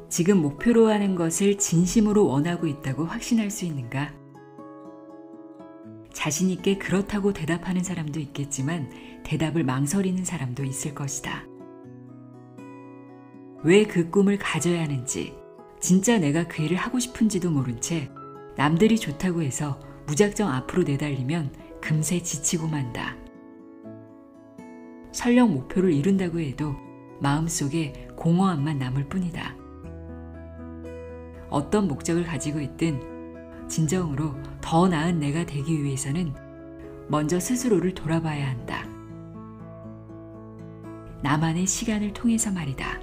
지금 목표로 하는 것을 진심으로 원하고 있다고 확신할 수 있는가? 자신 있게 그렇다고 대답하는 사람도 있겠지만 대답을 망설이는 사람도 있을 것이다. 왜 그 꿈을 가져야 하는지, 진짜 내가 그 일을 하고 싶은지도 모른 채 남들이 좋다고 해서 무작정 앞으로 내달리면 금세 지치고 만다. 설령 목표를 이룬다고 해도 마음속에 공허함만 남을 뿐이다. 어떤 목적을 가지고 있든 진정으로 더 나은 내가 되기 위해서는 먼저 스스로를 돌아봐야 한다. 나만의 시간을 통해서 말이다.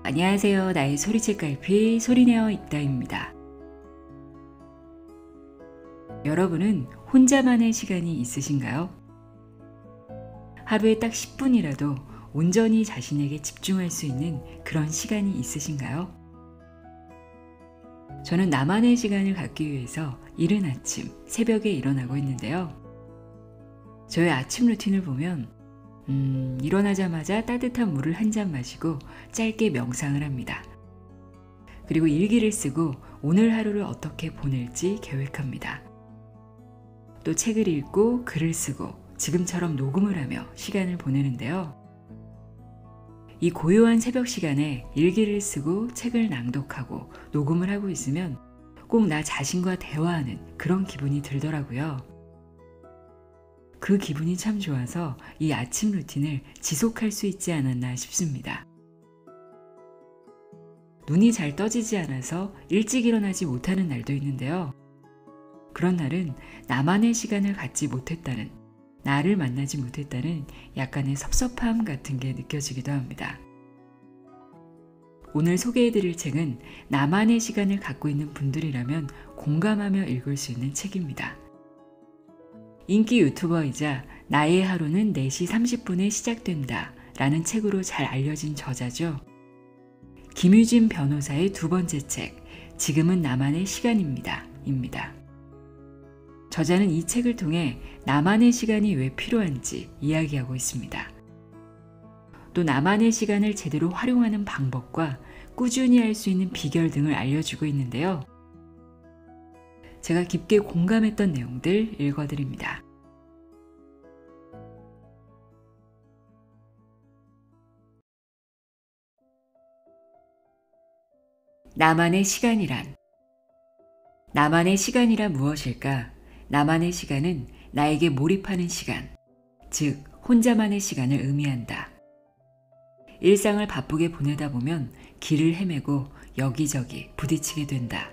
안녕하세요. 나의 소리책갈피 소리내어 읽다입니다. 여러분은 혼자만의 시간이 있으신가요? 하루에 딱 10분이라도 온전히 자신에게 집중할 수 있는 그런 시간이 있으신가요? 저는 나만의 시간을 갖기 위해서 이른 아침, 새벽에 일어나고 있는데요. 저의 아침 루틴을 보면 일어나자마자 따뜻한 물을 한 잔 마시고 짧게 명상을 합니다. 그리고 일기를 쓰고 오늘 하루를 어떻게 보낼지 계획합니다. 또 책을 읽고 글을 쓰고 지금처럼 녹음을 하며 시간을 보내는데요. 이 고요한 새벽 시간에 일기를 쓰고 책을 낭독하고 녹음을 하고 있으면 꼭 나 자신과 대화하는 그런 기분이 들더라고요. 그 기분이 참 좋아서 이 아침 루틴을 지속할 수 있지 않았나 싶습니다. 눈이 잘 떠지지 않아서 일찍 일어나지 못하는 날도 있는데요. 그런 날은 나만의 시간을 갖지 못했다는, 나를 만나지 못했다는 약간의 섭섭함 같은 게 느껴지기도 합니다. 오늘 소개해드릴 책은 나만의 시간을 갖고 있는 분들이라면 공감하며 읽을 수 있는 책입니다. 인기 유튜버이자 나의 하루는 4시 30분에 시작된다 라는 책으로 잘 알려진 저자죠. 김유진 변호사의 두 번째 책, 지금은 나만의 시간입니다. 입니다. 저자는 이 책을 통해 나만의 시간이 왜 필요한지 이야기하고 있습니다. 또 나만의 시간을 제대로 활용하는 방법과 꾸준히 할 수 있는 비결 등을 알려주고 있는데요. 제가 깊게 공감했던 내용들 읽어드립니다. 나만의 시간이란? 나만의 시간이란 무엇일까? 나만의 시간은 나에게 몰입하는 시간, 즉 혼자만의 시간을 의미한다. 일상을 바쁘게 보내다 보면 길을 헤매고 여기저기 부딪히게 된다.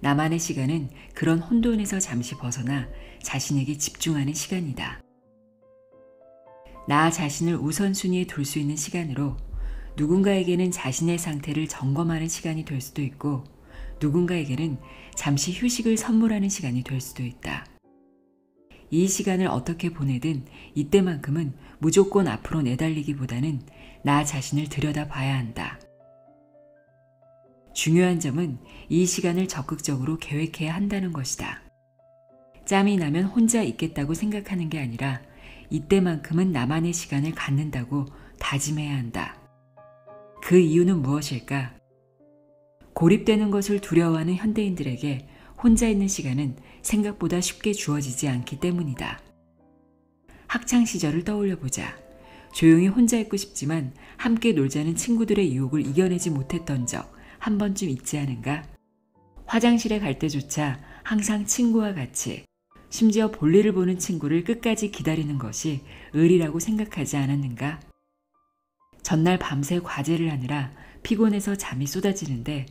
나만의 시간은 그런 혼돈에서 잠시 벗어나 자신에게 집중하는 시간이다. 나 자신을 우선순위에 둘 수 있는 시간으로 누군가에게는 자신의 상태를 점검하는 시간이 될 수도 있고 누군가에게는 잠시 휴식을 선물하는 시간이 될 수도 있다. 이 시간을 어떻게 보내든 이때만큼은 무조건 앞으로 내달리기보다는 나 자신을 들여다봐야 한다. 중요한 점은 이 시간을 적극적으로 계획해야 한다는 것이다. 짬이 나면 혼자 있겠다고 생각하는 게 아니라 이때만큼은 나만의 시간을 갖는다고 다짐해야 한다. 그 이유는 무엇일까? 고립되는 것을 두려워하는 현대인들에게 혼자 있는 시간은 생각보다 쉽게 주어지지 않기 때문이다. 학창시절을 떠올려보자. 조용히 혼자 있고 싶지만 함께 놀자는 친구들의 유혹을 이겨내지 못했던 적 한 번쯤 있지 않은가? 화장실에 갈 때조차 항상 친구와 같이, 심지어 볼일을 보는 친구를 끝까지 기다리는 것이 의리라고 생각하지 않았는가? 전날 밤새 과제를 하느라 피곤해서 잠이 쏟아지는데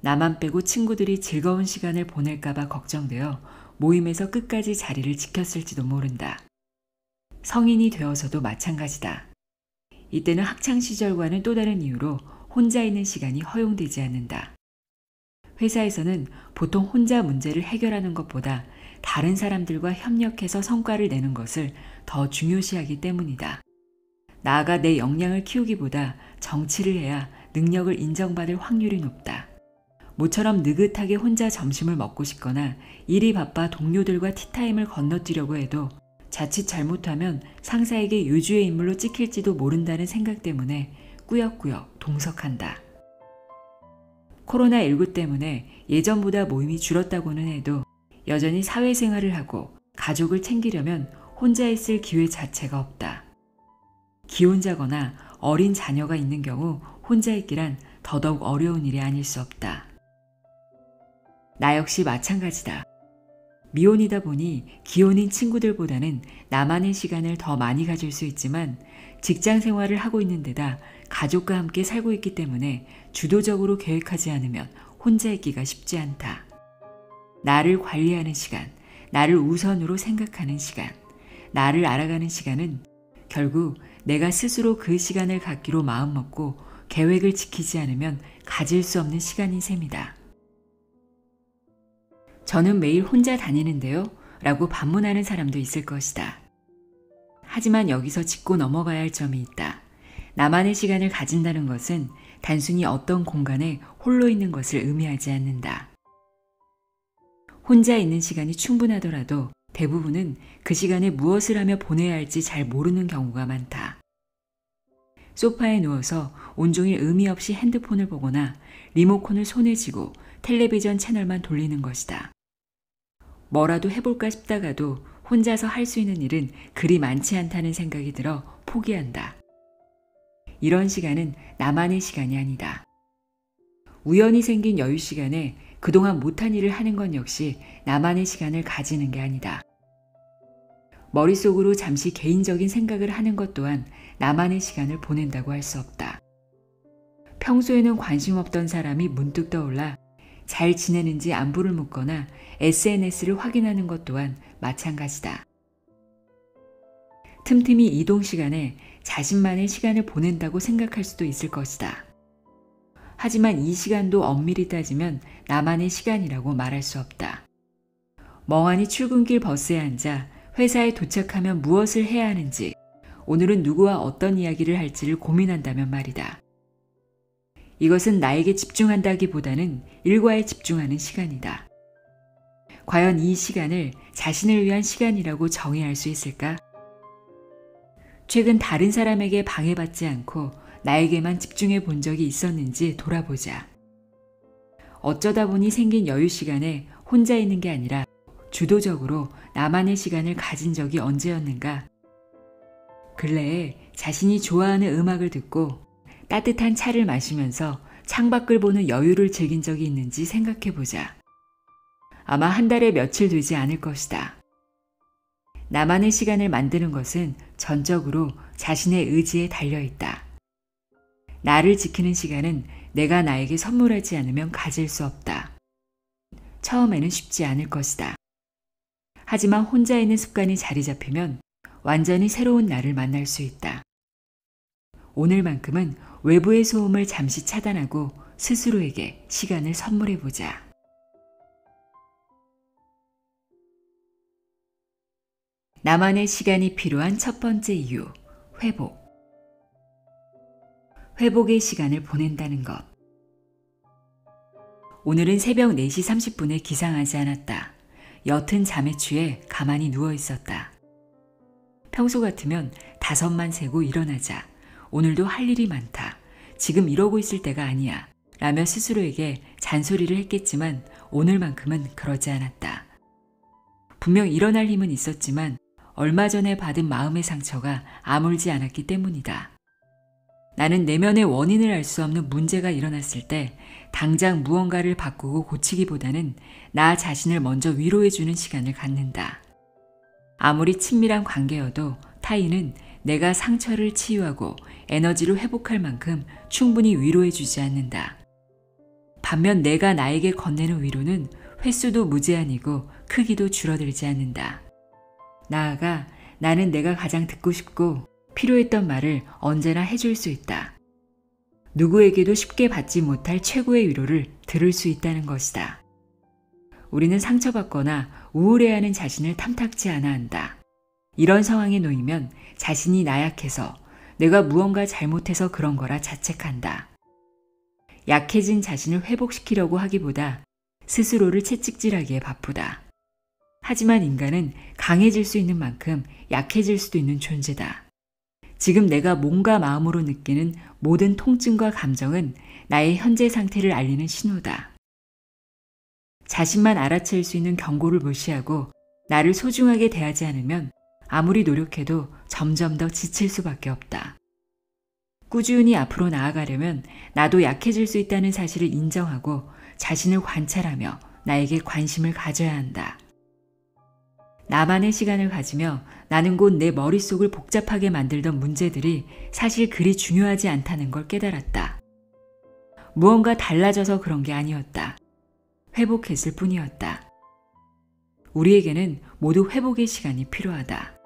나만 빼고 친구들이 즐거운 시간을 보낼까봐 걱정되어 모임에서 끝까지 자리를 지켰을지도 모른다. 성인이 되어서도 마찬가지다. 이때는 학창시절과는 또 다른 이유로 혼자 있는 시간이 허용되지 않는다. 회사에서는 보통 혼자 문제를 해결하는 것보다 다른 사람들과 협력해서 성과를 내는 것을 더 중요시하기 때문이다. 나아가 내 역량을 키우기보다 정치를 해야 능력을 인정받을 확률이 높다. 모처럼 느긋하게 혼자 점심을 먹고 싶거나 일이 바빠 동료들과 티타임을 건너뛰려고 해도 자칫 잘못하면 상사에게 요주의 인물로 찍힐지도 모른다는 생각 때문에 꾸역꾸역 동석한다. 코로나19 때문에 예전보다 모임이 줄었다고는 해도 여전히 사회생활을 하고 가족을 챙기려면 혼자 있을 기회 자체가 없다. 기혼자거나 어린 자녀가 있는 경우 혼자 있기란 더더욱 어려운 일이 아닐 수 없다. 나 역시 마찬가지다. 미혼이다 보니 기혼인 친구들보다는 나만의 시간을 더 많이 가질 수 있지만 직장 생활을 하고 있는 데다 가족과 함께 살고 있기 때문에 주도적으로 계획하지 않으면 혼자 있기가 쉽지 않다. 나를 관리하는 시간, 나를 우선으로 생각하는 시간, 나를 알아가는 시간은 결국 내가 스스로 그 시간을 갖기로 마음먹고 계획을 지키지 않으면 가질 수 없는 시간인 셈이다. 저는 매일 혼자 다니는데요? 라고 반문하는 사람도 있을 것이다. 하지만 여기서 짚고 넘어가야 할 점이 있다. 나만의 시간을 가진다는 것은 단순히 어떤 공간에 홀로 있는 것을 의미하지 않는다. 혼자 있는 시간이 충분하더라도 대부분은 그 시간에 무엇을 하며 보내야 할지 잘 모르는 경우가 많다. 소파에 누워서 온종일 의미 없이 핸드폰을 보거나 리모컨을 손에 쥐고 텔레비전 채널만 돌리는 것이다. 뭐라도 해볼까 싶다가도 혼자서 할 수 있는 일은 그리 많지 않다는 생각이 들어 포기한다. 이런 시간은 나만의 시간이 아니다. 우연히 생긴 여유 시간에 그동안 못한 일을 하는 건 역시 나만의 시간을 가지는 게 아니다. 머릿속으로 잠시 개인적인 생각을 하는 것 또한 나만의 시간을 보낸다고 할 수 없다. 평소에는 관심 없던 사람이 문득 떠올라 잘 지내는지 안부를 묻거나 SNS를 확인하는 것 또한 마찬가지다. 틈틈이 이동 시간에 자신만의 시간을 보낸다고 생각할 수도 있을 것이다. 하지만 이 시간도 엄밀히 따지면 나만의 시간이라고 말할 수 없다. 멍하니 출근길 버스에 앉아 회사에 도착하면 무엇을 해야 하는지, 오늘은 누구와 어떤 이야기를 할지를 고민한다면 말이다. 이것은 나에게 집중한다기보다는 일과에 집중하는 시간이다. 과연 이 시간을 자신을 위한 시간이라고 정의할 수 있을까? 최근 다른 사람에게 방해받지 않고 나에게만 집중해 본 적이 있었는지 돌아보자. 어쩌다 보니 생긴 여유 시간에 혼자 있는 게 아니라 주도적으로 나만의 시간을 가진 적이 언제였는가? 근래에 자신이 좋아하는 음악을 듣고 따뜻한 차를 마시면서 창밖을 보는 여유를 즐긴 적이 있는지 생각해보자. 아마 한 달에 며칠 되지 않을 것이다. 나만의 시간을 만드는 것은 전적으로 자신의 의지에 달려있다. 나를 지키는 시간은 내가 나에게 선물하지 않으면 가질 수 없다. 처음에는 쉽지 않을 것이다. 하지만 혼자 있는 습관이 자리 잡히면 완전히 새로운 나를 만날 수 있다. 오늘만큼은 외부의 소음을 잠시 차단하고 스스로에게 시간을 선물해보자. 나만의 시간이 필요한 첫 번째 이유, 회복. 회복의 시간을 보낸다는 것. 오늘은 새벽 4시 30분에 기상하지 않았다. 옅은 잠에 취해 가만히 누워 있었다. 평소 같으면 5만 세고 일어나자. 오늘도 할 일이 많다. 지금 이러고 있을 때가 아니야. 라며 스스로에게 잔소리를 했겠지만 오늘만큼은 그러지 않았다. 분명 일어날 힘은 있었지만 얼마 전에 받은 마음의 상처가 아물지 않았기 때문이다. 나는 내면의 원인을 알 수 없는 문제가 일어났을 때 당장 무언가를 바꾸고 고치기보다는 나 자신을 먼저 위로해주는 시간을 갖는다. 아무리 친밀한 관계여도 타인은 내가 상처를 치유하고 에너지를 회복할 만큼 충분히 위로해주지 않는다. 반면 내가 나에게 건네는 위로는 횟수도 무제한이고 크기도 줄어들지 않는다. 나아가 나는 내가 가장 듣고 싶고 필요했던 말을 언제나 해줄 수 있다. 누구에게도 쉽게 받지 못할 최고의 위로를 들을 수 있다는 것이다. 우리는 상처받거나 우울해하는 자신을 탐탁지 않아 한다. 이런 상황에 놓이면 자신이 나약해서 내가 무언가 잘못해서 그런 거라 자책한다. 약해진 자신을 회복시키려고 하기보다 스스로를 채찍질하기에 바쁘다. 하지만 인간은 강해질 수 있는 만큼 약해질 수도 있는 존재다. 지금 내가 몸과 마음으로 느끼는 모든 통증과 감정은 나의 현재 상태를 알리는 신호다. 자신만 알아챌 수 있는 경고를 무시하고 나를 소중하게 대하지 않으면 아무리 노력해도 점점 더 지칠 수밖에 없다. 꾸준히 앞으로 나아가려면 나도 약해질 수 있다는 사실을 인정하고 자신을 관찰하며 나에게 관심을 가져야 한다. 나만의 시간을 가지며 나는 곧 내 머릿속을 복잡하게 만들던 문제들이 사실 그리 중요하지 않다는 걸 깨달았다. 무언가 달라져서 그런 게 아니었다. 회복했을 뿐이었다. 우리에게는 모두 회복의 시간이 필요하다.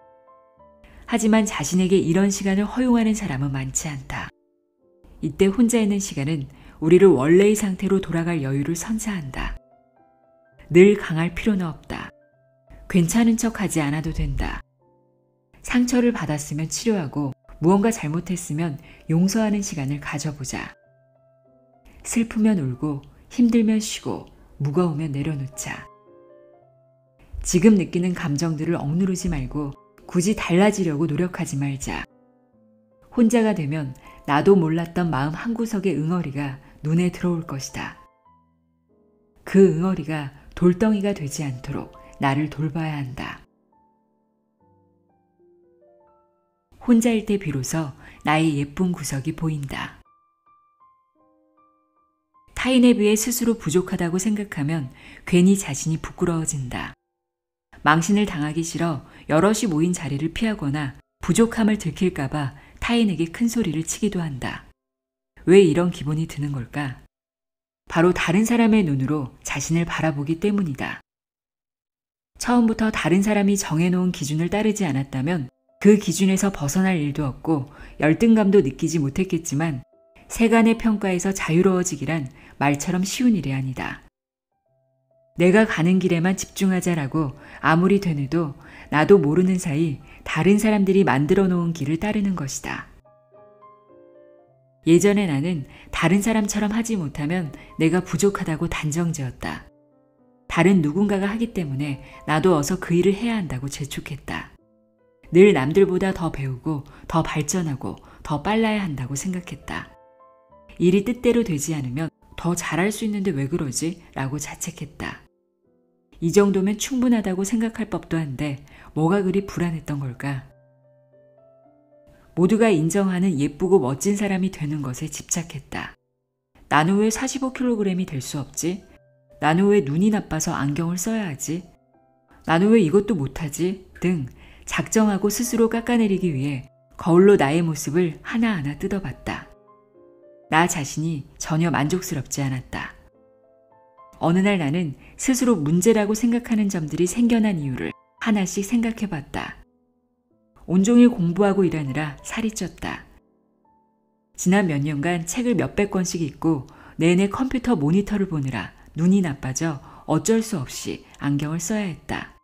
하지만 자신에게 이런 시간을 허용하는 사람은 많지 않다. 이때 혼자 있는 시간은 우리를 원래의 상태로 돌아갈 여유를 선사한다. 늘 강할 필요는 없다. 괜찮은 척 하지 않아도 된다. 상처를 받았으면 치료하고 무언가 잘못했으면 용서하는 시간을 가져보자. 슬프면 울고 힘들면 쉬고 무거우면 내려놓자. 지금 느끼는 감정들을 억누르지 말고 굳이 달라지려고 노력하지 말자. 혼자가 되면 나도 몰랐던 마음 한구석의 응어리가 눈에 들어올 것이다. 그 응어리가 돌덩이가 되지 않도록 나를 돌봐야 한다. 혼자일 때 비로소 나의 예쁜 구석이 보인다. 타인에 비해 스스로 부족하다고 생각하면 괜히 자신이 부끄러워진다. 망신을 당하기 싫어 여럿이 모인 자리를 피하거나 부족함을 들킬까봐 타인에게 큰 소리를 치기도 한다. 왜 이런 기분이 드는 걸까? 바로 다른 사람의 눈으로 자신을 바라보기 때문이다. 처음부터 다른 사람이 정해놓은 기준을 따르지 않았다면 그 기준에서 벗어날 일도 없고 열등감도 느끼지 못했겠지만 세간의 평가에서 자유로워지기란 말처럼 쉬운 일이 아니다. 내가 가는 길에만 집중하자라고 아무리 되뇌도 나도 모르는 사이 다른 사람들이 만들어 놓은 길을 따르는 것이다. 예전에 나는 다른 사람처럼 하지 못하면 내가 부족하다고 단정지었다. 다른 누군가가 하기 때문에 나도 어서 그 일을 해야 한다고 재촉했다. 늘 남들보다 더 배우고 더 발전하고 더 빨라야 한다고 생각했다. 일이 뜻대로 되지 않으면 더 잘할 수 있는데 왜 그러지? 라고 자책했다. 이 정도면 충분하다고 생각할 법도 한데 뭐가 그리 불안했던 걸까? 모두가 인정하는 예쁘고 멋진 사람이 되는 것에 집착했다. 나는 왜 45kg이 될 수 없지? 나는 왜 눈이 나빠서 안경을 써야 하지? 나는 왜 이것도 못하지? 등 작정하고 스스로 깎아내리기 위해 거울로 나의 모습을 하나하나 뜯어봤다. 나 자신이 전혀 만족스럽지 않았다. 어느 날 나는 스스로 문제라고 생각하는 점들이 생겨난 이유를 하나씩 생각해봤다. 온종일 공부하고 일하느라 살이 쪘다. 지난 몇 년간 책을 몇백 권씩 읽고 내내 컴퓨터 모니터를 보느라 눈이 나빠져 어쩔 수 없이 안경을 써야 했다.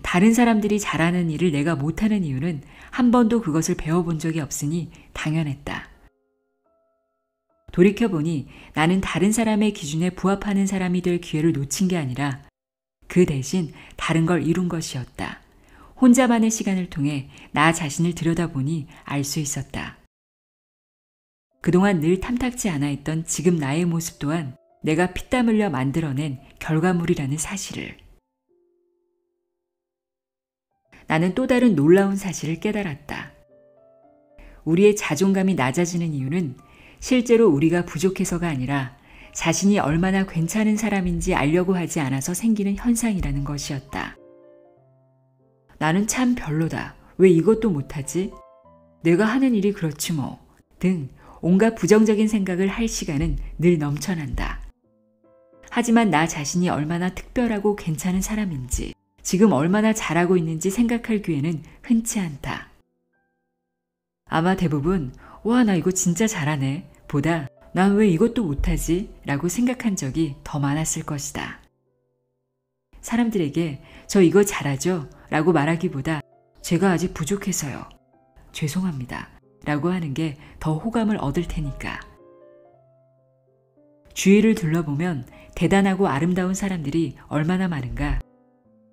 다른 사람들이 잘하는 일을 내가 못하는 이유는 한 번도 그것을 배워본 적이 없으니 당연했다. 돌이켜보니 나는 다른 사람의 기준에 부합하는 사람이 될 기회를 놓친 게 아니라 그 대신 다른 걸 이룬 것이었다. 혼자만의 시간을 통해 나 자신을 들여다보니 알 수 있었다. 그동안 늘 탐탁지 않아 있던 지금 나의 모습 또한 내가 피땀 흘려 만들어낸 결과물이라는 사실을. 나는 또 다른 놀라운 사실을 깨달았다. 우리의 자존감이 낮아지는 이유는 실제로 우리가 부족해서가 아니라 자신이 얼마나 괜찮은 사람인지 알려고 하지 않아서 생기는 현상이라는 것이었다. 나는 참 별로다. 왜 이것도 못하지? 내가 하는 일이 그렇지 뭐. 등 온갖 부정적인 생각을 할 시간은 늘 넘쳐난다. 하지만 나 자신이 얼마나 특별하고 괜찮은 사람인지, 지금 얼마나 잘하고 있는지 생각할 기회는 흔치 않다. 아마 대부분 와, 나 이거 진짜 잘하네 보다 난 왜 이것도 못하지? 라고 생각한 적이 더 많았을 것이다. 사람들에게 저 이거 잘하죠? 라고 말하기보다 제가 아직 부족해서요. 죄송합니다. 라고 하는 게 더 호감을 얻을 테니까. 주위를 둘러보면 대단하고 아름다운 사람들이 얼마나 많은가.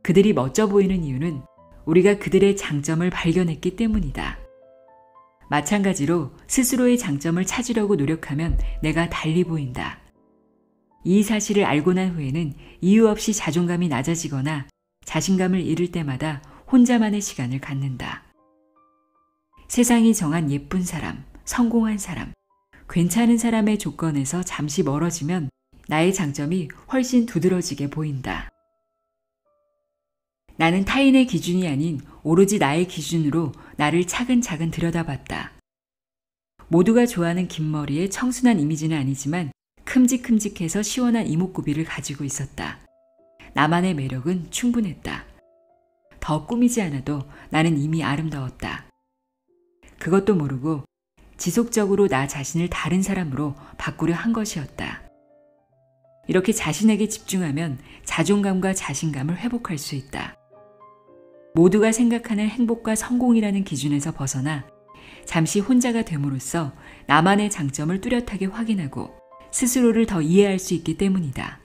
그들이 멋져 보이는 이유는 우리가 그들의 장점을 발견했기 때문이다. 마찬가지로 스스로의 장점을 찾으려고 노력하면 내가 달리 보인다. 이 사실을 알고 난 후에는 이유 없이 자존감이 낮아지거나 자신감을 잃을 때마다 혼자만의 시간을 갖는다. 세상이 정한 예쁜 사람, 성공한 사람, 괜찮은 사람의 조건에서 잠시 멀어지면 나의 장점이 훨씬 두드러지게 보인다. 나는 타인의 기준이 아닌 오로지 나의 기준으로 나를 차근차근 들여다봤다. 모두가 좋아하는 긴 머리에 청순한 이미지는 아니지만 큼직큼직해서 시원한 이목구비를 가지고 있었다. 나만의 매력은 충분했다. 더 꾸미지 않아도 나는 이미 아름다웠다. 그것도 모르고 지속적으로 나 자신을 다른 사람으로 바꾸려 한 것이었다. 이렇게 자신에게 집중하면 자존감과 자신감을 회복할 수 있다. 모두가 생각하는 행복과 성공이라는 기준에서 벗어나 잠시 혼자가 됨으로써 나만의 장점을 뚜렷하게 확인하고 스스로를 더 이해할 수 있기 때문이다.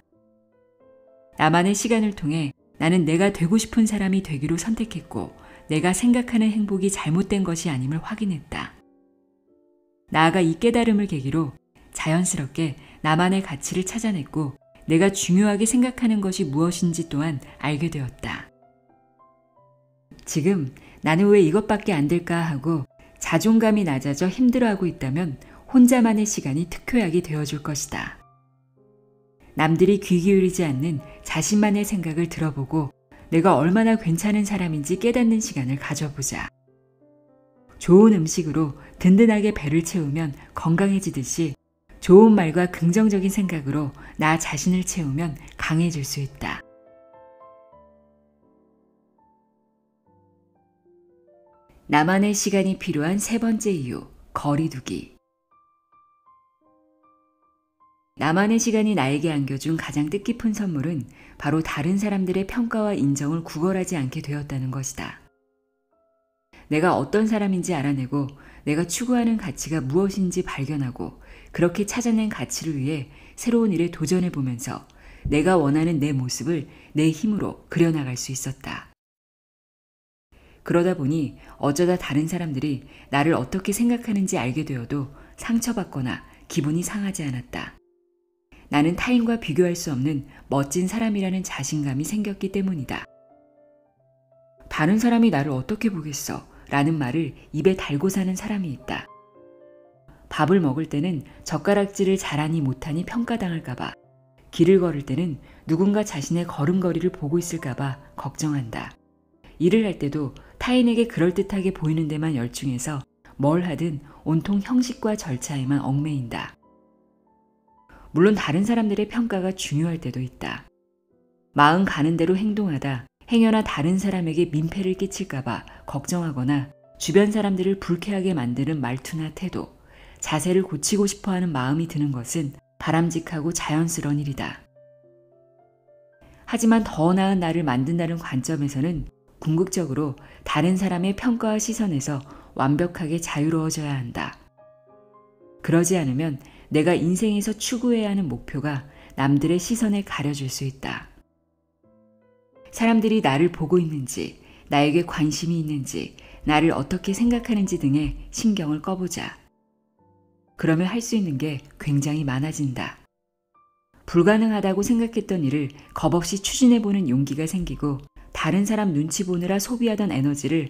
나만의 시간을 통해 나는 내가 되고 싶은 사람이 되기로 선택했고 내가 생각하는 행복이 잘못된 것이 아님을 확인했다. 나아가 이 깨달음을 계기로 자연스럽게 나만의 가치를 찾아냈고 내가 중요하게 생각하는 것이 무엇인지 또한 알게 되었다. 지금 나는 왜 이것밖에 안 될까 하고 자존감이 낮아져 힘들어하고 있다면 혼자만의 시간이 특효약이 되어줄 것이다. 남들이 귀 기울이지 않는 자신만의 생각을 들어보고 내가 얼마나 괜찮은 사람인지 깨닫는 시간을 가져보자. 좋은 음식으로 든든하게 배를 채우면 건강해지듯이 좋은 말과 긍정적인 생각으로 나 자신을 채우면 강해질 수 있다. 나만의 시간이 필요한 세 번째 이유, 거리두기. 나만의 시간이 나에게 안겨준 가장 뜻깊은 선물은 바로 다른 사람들의 평가와 인정을 구걸하지 않게 되었다는 것이다. 내가 어떤 사람인지 알아내고 내가 추구하는 가치가 무엇인지 발견하고 그렇게 찾아낸 가치를 위해 새로운 일에 도전해보면서 내가 원하는 내 모습을 내 힘으로 그려나갈 수 있었다. 그러다 보니 어쩌다 다른 사람들이 나를 어떻게 생각하는지 알게 되어도 상처받거나 기분이 상하지 않았다. 나는 타인과 비교할 수 없는 멋진 사람이라는 자신감이 생겼기 때문이다. 다른 사람이 나를 어떻게 보겠어? 라는 말을 입에 달고 사는 사람이 있다. 밥을 먹을 때는 젓가락질을 잘하니 못하니 평가당할까봐, 길을 걸을 때는 누군가 자신의 걸음걸이를 보고 있을까봐 걱정한다. 일을 할 때도 타인에게 그럴듯하게 보이는 데만 열중해서 뭘 하든 온통 형식과 절차에만 얽매인다. 물론 다른 사람들의 평가가 중요할 때도 있다. 마음 가는 대로 행동하다 행여나 다른 사람에게 민폐를 끼칠까봐 걱정하거나 주변 사람들을 불쾌하게 만드는 말투나 태도, 자세를 고치고 싶어하는 마음이 드는 것은 바람직하고 자연스러운 일이다. 하지만 더 나은 나를 만든다는 관점에서는 궁극적으로 다른 사람의 평가와 시선에서 완벽하게 자유로워져야 한다. 그러지 않으면 내가 인생에서 추구해야 하는 목표가 남들의 시선에 가려질 수 있다. 사람들이 나를 보고 있는지, 나에게 관심이 있는지, 나를 어떻게 생각하는지 등에 신경을 꺼보자. 그러면 할 수 있는 게 굉장히 많아진다. 불가능하다고 생각했던 일을 겁없이 추진해보는 용기가 생기고 다른 사람 눈치 보느라 소비하던 에너지를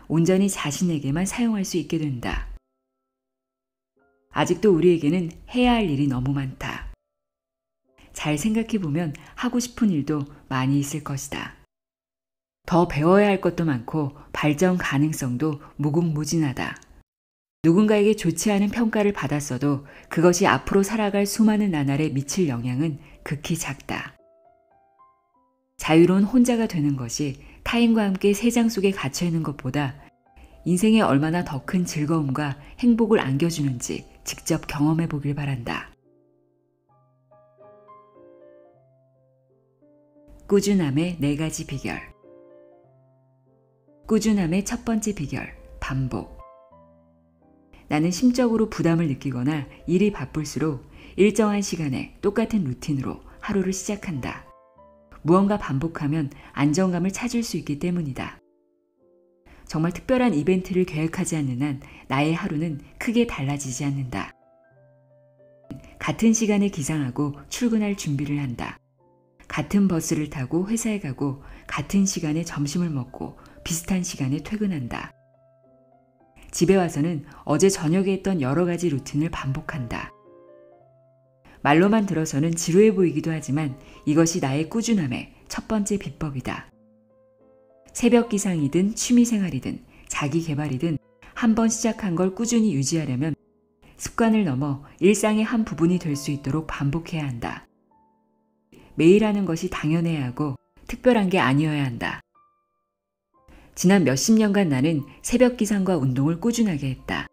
온전히 자신에게만 사용할 수 있게 된다. 아직도 우리에게는 해야 할 일이 너무 많다. 잘 생각해보면 하고 싶은 일도 많이 있을 것이다. 더 배워야 할 것도 많고 발전 가능성도 무궁무진하다. 누군가에게 좋지 않은 평가를 받았어도 그것이 앞으로 살아갈 수많은 나날에 미칠 영향은 극히 작다. 자유로운 혼자가 되는 것이 타인과 함께 세상 속에 갇혀있는 것보다 인생에 얼마나 더 큰 즐거움과 행복을 안겨주는지 직접 경험해 보길 바란다. 꾸준함의 4가지 비결. 꾸준함의 첫 번째 비결, 반복. 나는 심적으로 부담을 느끼거나 일이 바쁠수록 일정한 시간에 똑같은 루틴으로 하루를 시작한다. 무언가 반복하면 안정감을 찾을 수 있기 때문이다. 정말 특별한 이벤트를 계획하지 않는 한 나의 하루는 크게 달라지지 않는다. 같은 시간에 기상하고 출근할 준비를 한다. 같은 버스를 타고 회사에 가고 같은 시간에 점심을 먹고 비슷한 시간에 퇴근한다. 집에 와서는 어제 저녁에 했던 여러 가지 루틴을 반복한다. 말로만 들어서는 지루해 보이기도 하지만 이것이 나의 꾸준함의 첫 번째 비법이다. 새벽 기상이든 취미생활이든 자기 개발이든 한번 시작한 걸 꾸준히 유지하려면 습관을 넘어 일상의 한 부분이 될 수 있도록 반복해야 한다. 매일 하는 것이 당연해야 하고 특별한 게 아니어야 한다. 지난 몇십 년간 나는 새벽 기상과 운동을 꾸준하게 했다.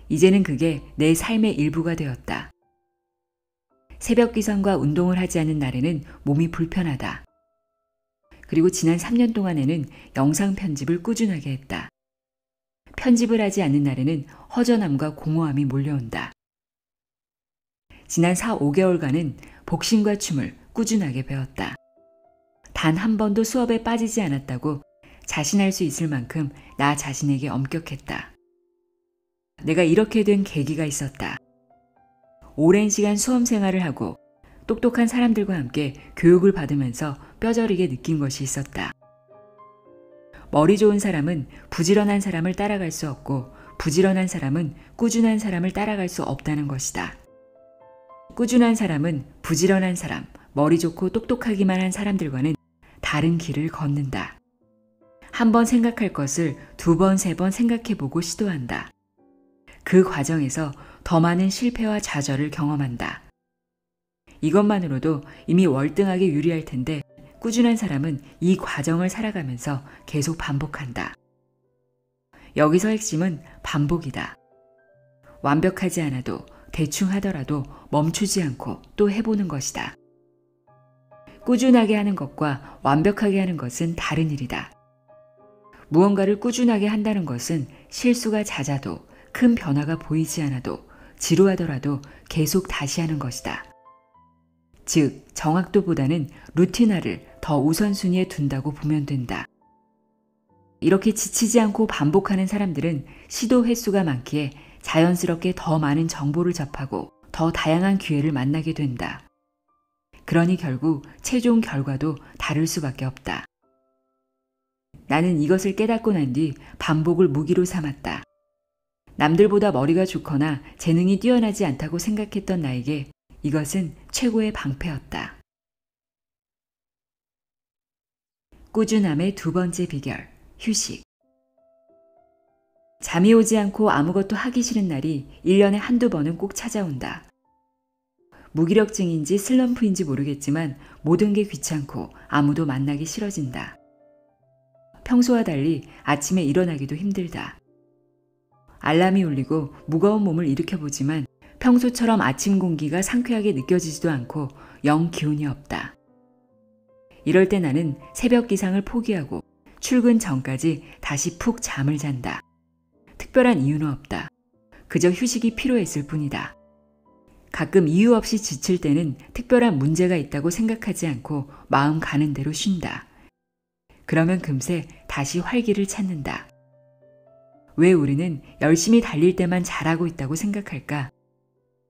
이제는 그게 내 삶의 일부가 되었다. 새벽 기상과 운동을 하지 않은 날에는 몸이 불편하다. 그리고 지난 3년 동안에는 영상 편집을 꾸준하게 했다. 편집을 하지 않는 날에는 허전함과 공허함이 몰려온다. 지난 4, 5개월간은 복싱과 춤을 꾸준하게 배웠다. 단 한 번도 수업에 빠지지 않았다고 자신할 수 있을 만큼 나 자신에게 엄격했다. 내가 이렇게 된 계기가 있었다. 오랜 시간 수험 생활을 하고 똑똑한 사람들과 함께 교육을 받으면서 뼈저리게 느낀 것이 있었다. 머리 좋은 사람은 부지런한 사람을 따라갈 수 없고 부지런한 사람은 꾸준한 사람을 따라갈 수 없다는 것이다. 꾸준한 사람은 부지런한 사람, 머리 좋고 똑똑하기만 한 사람들과는 다른 길을 걷는다. 한 번 생각할 것을 2번, 3번 생각해보고 시도한다. 그 과정에서 더 많은 실패와 좌절을 경험한다. 이것만으로도 이미 월등하게 유리할 텐데 꾸준한 사람은 이 과정을 살아가면서 계속 반복한다. 여기서 핵심은 반복이다. 완벽하지 않아도 대충 하더라도 멈추지 않고 또 해보는 것이다. 꾸준하게 하는 것과 완벽하게 하는 것은 다른 일이다. 무언가를 꾸준하게 한다는 것은 실수가 잦아도 큰 변화가 보이지 않아도 지루하더라도 계속 다시 하는 것이다. 즉, 정확도보다는 루틴화를 더 우선순위에 둔다고 보면 된다. 이렇게 지치지 않고 반복하는 사람들은 시도 횟수가 많기에 자연스럽게 더 많은 정보를 접하고 더 다양한 기회를 만나게 된다. 그러니 결국 최종 결과도 다를 수밖에 없다. 나는 이것을 깨닫고 난 뒤 반복을 무기로 삼았다. 남들보다 머리가 좋거나 재능이 뛰어나지 않다고 생각했던 나에게 이것은 최고의 방패였다. 꾸준함의 두 번째 비결, 휴식. 잠이 오지 않고 아무것도 하기 싫은 날이 1년에 한두 번은 꼭 찾아온다. 무기력증인지 슬럼프인지 모르겠지만 모든 게 귀찮고 아무도 만나기 싫어진다. 평소와 달리 아침에 일어나기도 힘들다. 알람이 울리고 무거운 몸을 일으켜보지만 평소처럼 아침 공기가 상쾌하게 느껴지지도 않고 영 기운이 없다. 이럴 때 나는 새벽 기상을 포기하고 출근 전까지 다시 푹 잠을 잔다. 특별한 이유는 없다. 그저 휴식이 필요했을 뿐이다. 가끔 이유 없이 지칠 때는 특별한 문제가 있다고 생각하지 않고 마음 가는 대로 쉰다. 그러면 금세 다시 활기를 찾는다. 왜 우리는 열심히 달릴 때만 잘하고 있다고 생각할까?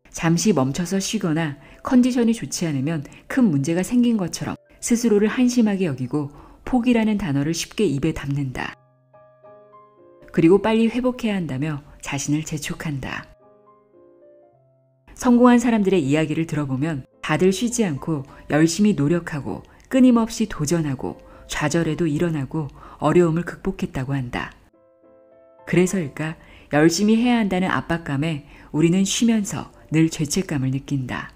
잠시 멈춰서 쉬거나 컨디션이 좋지 않으면 큰 문제가 생긴 것처럼 스스로를 한심하게 여기고 포기라는 단어를 쉽게 입에 담는다. 그리고 빨리 회복해야 한다며 자신을 재촉한다. 성공한 사람들의 이야기를 들어보면 다들 쉬지 않고 열심히 노력하고 끊임없이 도전하고 좌절에도 일어나고 어려움을 극복했다고 한다. 그래서일까 열심히 해야 한다는 압박감에 우리는 쉬면서 늘 죄책감을 느낀다.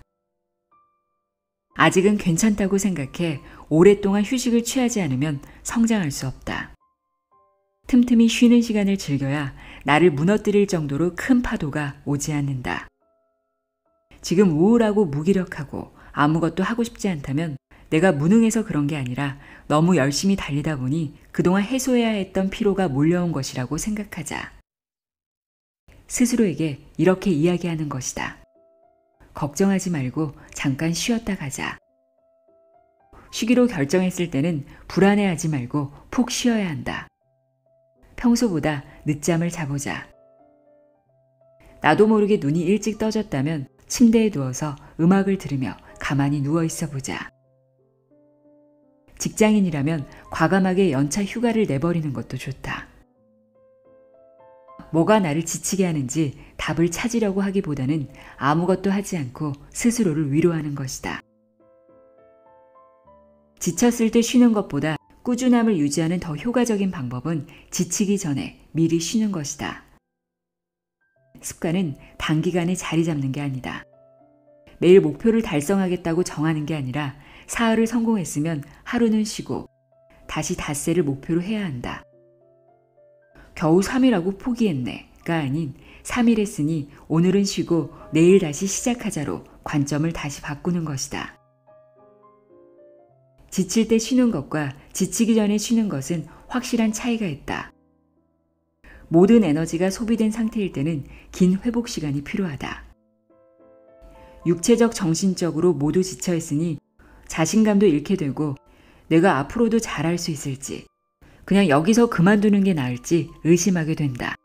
아직은 괜찮다고 생각해 오랫동안 휴식을 취하지 않으면 성장할 수 없다. 틈틈이 쉬는 시간을 즐겨야 나를 무너뜨릴 정도로 큰 파도가 오지 않는다. 지금 우울하고 무기력하고 아무것도 하고 싶지 않다면 내가 무능해서 그런 게 아니라 너무 열심히 달리다 보니 그동안 해소해야 했던 피로가 몰려온 것이라고 생각하자. 스스로에게 이렇게 이야기하는 것이다. 걱정하지 말고 잠깐 쉬었다 가자. 쉬기로 결정했을 때는 불안해하지 말고 푹 쉬어야 한다. 평소보다 늦잠을 자보자. 나도 모르게 눈이 일찍 떠졌다면 침대에 누워서 음악을 들으며 가만히 누워 있어 보자. 직장인이라면 과감하게 연차 휴가를 내버리는 것도 좋다. 뭐가 나를 지치게 하는지 답을 찾으려고 하기보다는 아무것도 하지 않고 스스로를 위로하는 것이다. 지쳤을 때 쉬는 것보다 꾸준함을 유지하는 더 효과적인 방법은 지치기 전에 미리 쉬는 것이다. 습관은 단기간에 자리 잡는 게 아니다. 매일 목표를 달성하겠다고 정하는 게 아니라 사흘을 성공했으면 하루는 쉬고 다시 닷새를 목표로 해야 한다. 겨우 3일하고 포기했네가 아닌 3일 했으니 오늘은 쉬고 내일 다시 시작하자로 관점을 다시 바꾸는 것이다. 지칠 때 쉬는 것과 지치기 전에 쉬는 것은 확실한 차이가 있다. 모든 에너지가 소비된 상태일 때는 긴 회복 시간이 필요하다. 육체적, 정신적으로 모두 지쳐 있으니 자신감도 잃게 되고 내가 앞으로도 잘할 수 있을지, 그냥 여기서 그만두는 게 나을지 의심하게 된다.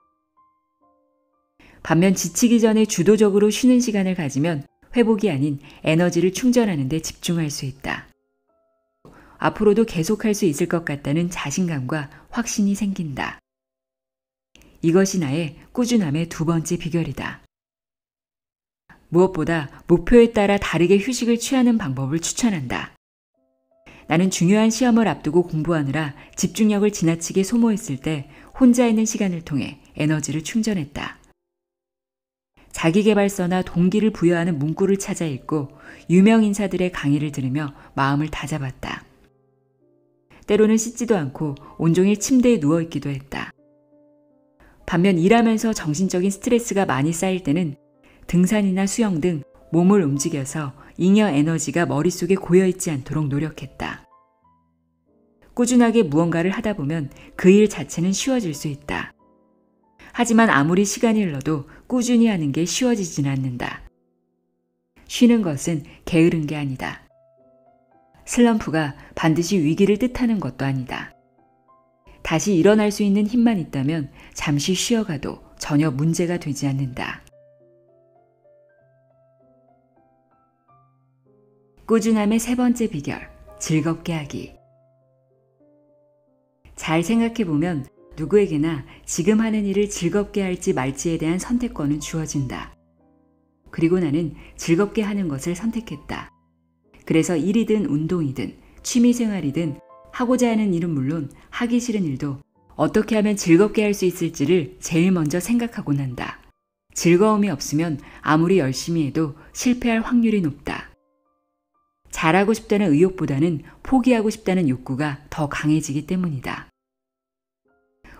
반면 지치기 전에 주도적으로 쉬는 시간을 가지면 회복이 아닌 에너지를 충전하는 데 집중할 수 있다. 앞으로도 계속할 수 있을 것 같다는 자신감과 확신이 생긴다. 이것이 나의 꾸준함의 두 번째 비결이다. 무엇보다 목표에 따라 다르게 휴식을 취하는 방법을 추천한다. 나는 중요한 시험을 앞두고 공부하느라 집중력을 지나치게 소모했을 때 혼자 있는 시간을 통해 에너지를 충전했다. 자기계발서나 동기를 부여하는 문구를 찾아 읽고 유명 인사들의 강의를 들으며 마음을 다잡았다. 때로는 씻지도 않고 온종일 침대에 누워있기도 했다. 반면 일하면서 정신적인 스트레스가 많이 쌓일 때는 등산이나 수영 등 몸을 움직여서 잉여 에너지가 머릿속에 고여있지 않도록 노력했다. 꾸준하게 무언가를 하다 보면 그 일 자체는 쉬워질 수 있다. 하지만 아무리 시간이 흘러도 꾸준히 하는 게 쉬워지진 않는다. 쉬는 것은 게으른 게 아니다. 슬럼프가 반드시 위기를 뜻하는 것도 아니다. 다시 일어날 수 있는 힘만 있다면 잠시 쉬어가도 전혀 문제가 되지 않는다. 꾸준함의 세 번째 비결, 즐겁게 하기. 잘 생각해보면 누구에게나 지금 하는 일을 즐겁게 할지 말지에 대한 선택권은 주어진다. 그리고 나는 즐겁게 하는 것을 선택했다. 그래서 일이든 운동이든 취미생활이든 하고자 하는 일은 물론 하기 싫은 일도 어떻게 하면 즐겁게 할 수 있을지를 제일 먼저 생각하곤 한다. 즐거움이 없으면 아무리 열심히 해도 실패할 확률이 높다. 잘하고 싶다는 의욕보다는 포기하고 싶다는 욕구가 더 강해지기 때문이다.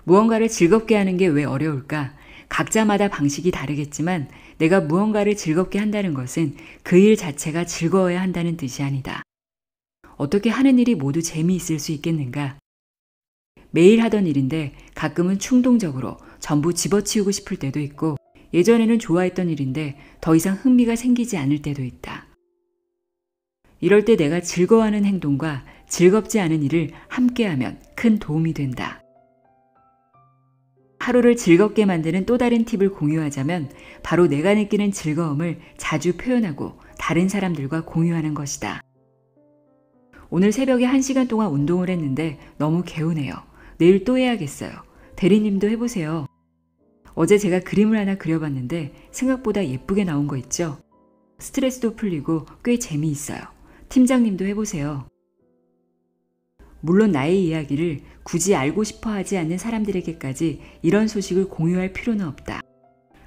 무언가를 즐겁게 하는 게 왜 어려울까? 각자마다 방식이 다르겠지만 내가 무언가를 즐겁게 한다는 것은 그 일 자체가 즐거워야 한다는 뜻이 아니다. 어떻게 하는 일이 모두 재미있을 수 있겠는가? 매일 하던 일인데 가끔은 충동적으로 전부 집어치우고 싶을 때도 있고 예전에는 좋아했던 일인데 더 이상 흥미가 생기지 않을 때도 있다. 이럴 때 내가 즐거워하는 행동과 즐겁지 않은 일을 함께하면 큰 도움이 된다. 하루를 즐겁게 만드는 또 다른 팁을 공유하자면 바로 내가 느끼는 즐거움을 자주 표현하고 다른 사람들과 공유하는 것이다. 오늘 새벽에 1시간 동안 운동을 했는데 너무 개운해요. 내일 또 해야겠어요. 대리님도 해보세요. 어제 제가 그림을 하나 그려봤는데 생각보다 예쁘게 나온 거 있죠? 스트레스도 풀리고 꽤 재미있어요. 팀장님도 해보세요. 물론 나의 이야기를 굳이 알고 싶어 하지 않는 사람들에게까지 이런 소식을 공유할 필요는 없다.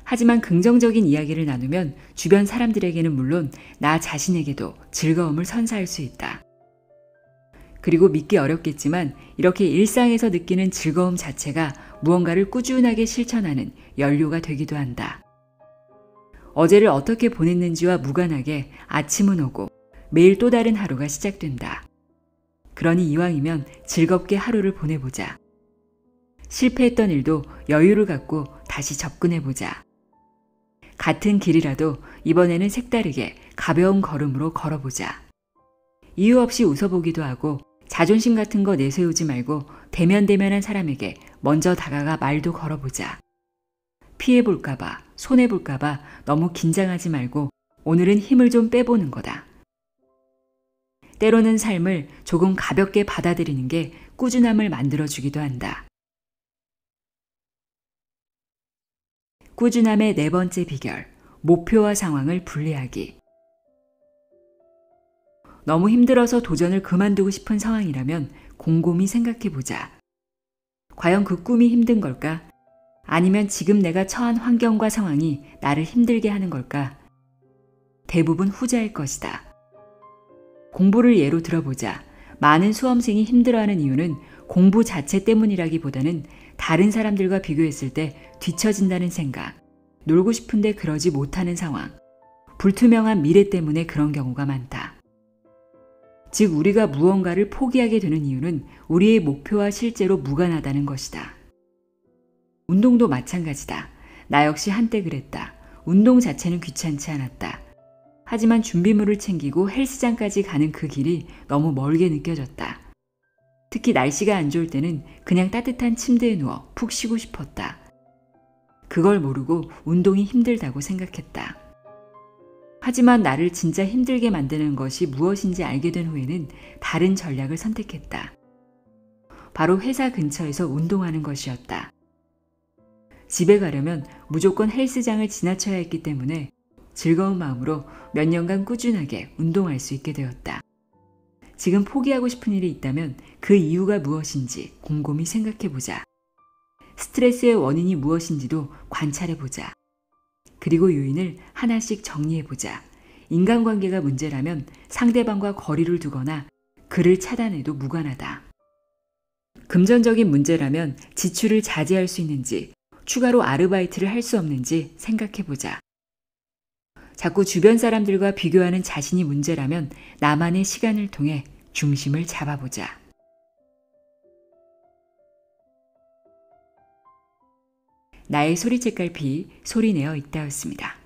하지만 긍정적인 이야기를 나누면 주변 사람들에게는 물론 나 자신에게도 즐거움을 선사할 수 있다. 그리고 믿기 어렵겠지만 이렇게 일상에서 느끼는 즐거움 자체가 무언가를 꾸준하게 실천하는 연료가 되기도 한다. 어제를 어떻게 보냈는지와 무관하게 아침은 오고 매일 또 다른 하루가 시작된다. 그러니 이왕이면 즐겁게 하루를 보내보자. 실패했던 일도 여유를 갖고 다시 접근해보자. 같은 길이라도 이번에는 색다르게 가벼운 걸음으로 걸어보자. 이유 없이 웃어보기도 하고 자존심 같은 거 내세우지 말고 대면대면한 사람에게 먼저 다가가 말도 걸어보자. 피해볼까봐, 손해볼까봐 너무 긴장하지 말고 오늘은 힘을 좀 빼보는 거다. 때로는 삶을 조금 가볍게 받아들이는 게 꾸준함을 만들어주기도 한다. 꾸준함의 네 번째 비결, 목표와 상황을 분리하기. 너무 힘들어서 도전을 그만두고 싶은 상황이라면 곰곰이 생각해보자. 과연 그 꿈이 힘든 걸까? 아니면 지금 내가 처한 환경과 상황이 나를 힘들게 하는 걸까? 대부분 후자일 것이다. 공부를 예로 들어보자. 많은 수험생이 힘들어하는 이유는 공부 자체 때문이라기보다는 다른 사람들과 비교했을 때 뒤처진다는 생각, 놀고 싶은데 그러지 못하는 상황, 불투명한 미래 때문에 그런 경우가 많다. 즉 우리가 무언가를 포기하게 되는 이유는 우리의 목표와 실제로 무관하다는 것이다. 운동도 마찬가지다. 나 역시 한때 그랬다. 운동 자체는 귀찮지 않았다. 하지만 준비물을 챙기고 헬스장까지 가는 그 길이 너무 멀게 느껴졌다. 특히 날씨가 안 좋을 때는 그냥 따뜻한 침대에 누워 푹 쉬고 싶었다. 그걸 모르고 운동이 힘들다고 생각했다. 하지만 나를 진짜 힘들게 만드는 것이 무엇인지 알게 된 후에는 다른 전략을 선택했다. 바로 회사 근처에서 운동하는 것이었다. 집에 가려면 무조건 헬스장을 지나쳐야 했기 때문에 즐거운 마음으로 몇 년간 꾸준하게 운동할 수 있게 되었다. 지금 포기하고 싶은 일이 있다면 그 이유가 무엇인지 곰곰이 생각해보자. 스트레스의 원인이 무엇인지도 관찰해보자. 그리고 요인을 하나씩 정리해보자. 인간관계가 문제라면 상대방과 거리를 두거나 그를 차단해도 무관하다. 금전적인 문제라면 지출을 자제할 수 있는지, 추가로 아르바이트를 할 수 없는지 생각해보자. 자꾸 주변 사람들과 비교하는 자신이 문제라면 나만의 시간을 통해 중심을 잡아보자. 나의 소리책갈피 소리내어 있다였습니다.